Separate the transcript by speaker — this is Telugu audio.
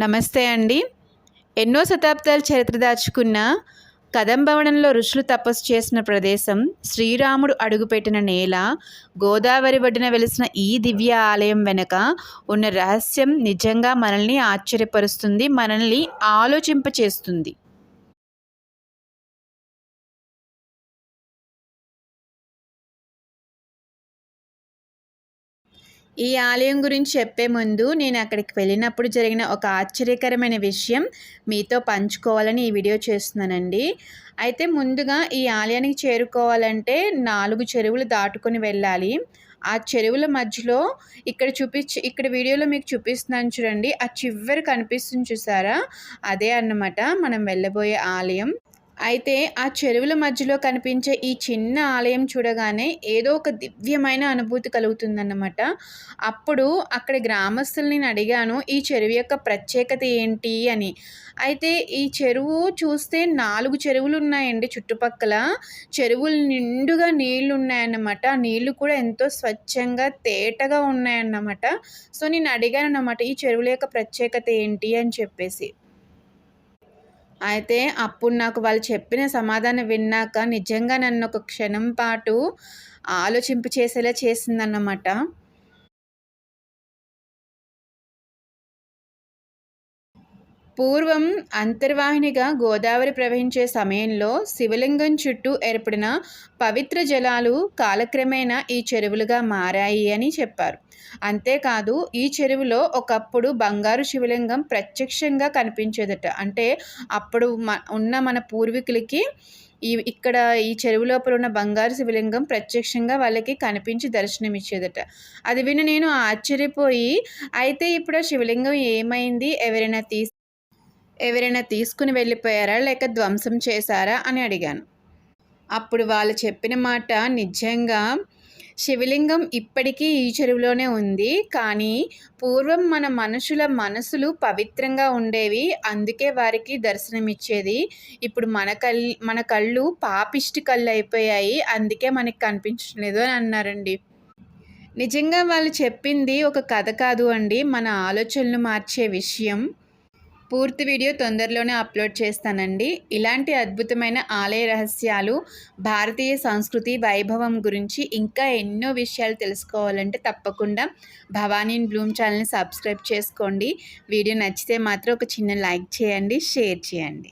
Speaker 1: నమస్తే అండి. ఎన్నో శతాబ్దాల చరిత్ర దాచుకున్న కదంబవనంలో ఋషులు తపస్సు చేసిన ప్రదేశం, శ్రీరాముడు అడుగుపెట్టిన నేల, గోదావరి ఒడ్డున వెలిసిన ఈ దివ్య ఆలయం వెనక ఉన్న రహస్యం నిజంగా మనల్ని ఆశ్చర్యపరుస్తుంది, మనల్ని ఆలోచింపచేస్తుంది. ఈ ఆలయం గురించి చెప్పే ముందు నేను అక్కడికి వెళ్ళినప్పుడు జరిగిన ఒక ఆశ్చర్యకరమైన విషయం మీతో పంచుకోవాలని ఈ వీడియో చేస్తున్నానండి. అయితే ముందుగా ఈ ఆలయానికి చేరుకోవాలంటే 4 చెరువులు దాటుకొని వెళ్ళాలి. ఆ చెరువుల మధ్యలో ఇక్కడ వీడియోలో మీకు చూపిస్తున్నాను చూడండి. ఆ చివరి కనిపిస్తుంది చూసారా? అదే అన్నమాట మనం వెళ్ళబోయే ఆలయం. అయితే ఆ చెరువుల మధ్యలో కనిపించే ఈ చిన్న ఆలయం చూడగానే ఏదో ఒక దివ్యమైన అనుభూతి కలుగుతుందన్నమాట. అప్పుడు అక్కడ గ్రామస్తుల్ని నేను అడిగాను, ఈ చెరువు యొక్క ప్రత్యేకత ఏంటి అని. అయితే ఈ చెరువు చూస్తే 4 చెరువులు ఉన్నాయండి చుట్టుపక్కల. చెరువులు నిండుగా నీళ్లు ఉన్నాయన్నమాట. ఆ నీళ్లు కూడా ఎంతో స్వచ్ఛంగా, తేటగా ఉన్నాయన్నమాట. సో నేను అడిగానన్నమాట, ఈ చెరువుల యొక్క ప్రత్యేకత ఏంటి అని చెప్పేసి. అయితే అప్పుడు నాకు వాళ్ళు చెప్పిన సమాధానం విన్నాక నిజంగా నన్ను ఒక క్షణం పాటు ఆలోచింపచేసేలా చేసిందన్నమాట. పూర్వం అంతర్వాహినిగా గోదావరి ప్రవహించే సమయంలో శివలింగం చుట్టూ ఏర్పడిన పవిత్ర జలాలు కాలక్రమేణా ఈ చెరువులుగా మారాయి అని చెప్పారు. అంతేకాదు ఈ చెరువులో ఒకప్పుడు బంగారు శివలింగం ప్రత్యక్షంగా కనిపించేదట. అంటే అప్పుడు మన పూర్వీకులకి ఇక్కడ ఈ చెరువు లోపల ఉన్న బంగారు శివలింగం ప్రత్యక్షంగా వాళ్ళకి కనిపించి దర్శనమిచ్చేదట. అది విని నేను ఆశ్చర్యపోయి, అయితే ఇప్పుడు ఆ శివలింగం ఏమైంది? ఎవరైనా తీసుకుని వెళ్ళిపోయారా? లేక ధ్వంసం చేశారా? అని అడిగాను. అప్పుడు వాళ్ళు చెప్పిన మాట నిజంగా, శివలింగం ఇప్పటికీ ఈ చెరువులోనే ఉంది. కానీ పూర్వం మన మనుషుల మనసులు పవిత్రంగా ఉండేవి. అందుకే వారికి దర్శనమిచ్చేది. ఇప్పుడు మన కళ్ళు పాపిష్టి కళ్ళు అయిపోయాయి. అందుకే మనకి కనిపించట్లేదు అని అన్నారండి. నిజంగా వాళ్ళు చెప్పింది ఒక కథ కాదు అండి. మన ఆలోచనలు మార్చే విషయం. పూర్తి వీడియో తొందరలోనే అప్లోడ్ చేస్తానండి. ఇలాంటి అద్భుతమైన ఆలయ రహస్యాలు, భారతీయ సంస్కృతి వైభవం గురించి ఇంకా ఎన్నో విషయాలు తెలుసుకోవాలంటే తప్పకుండా భవానీ ఇన్ బ్లూమ్ ఛానల్ని సబ్స్క్రైబ్ చేసుకోండి. వీడియో నచ్చితే మాత్రం ఒక చిన్న లైక్ చేయండి, షేర్ చేయండి.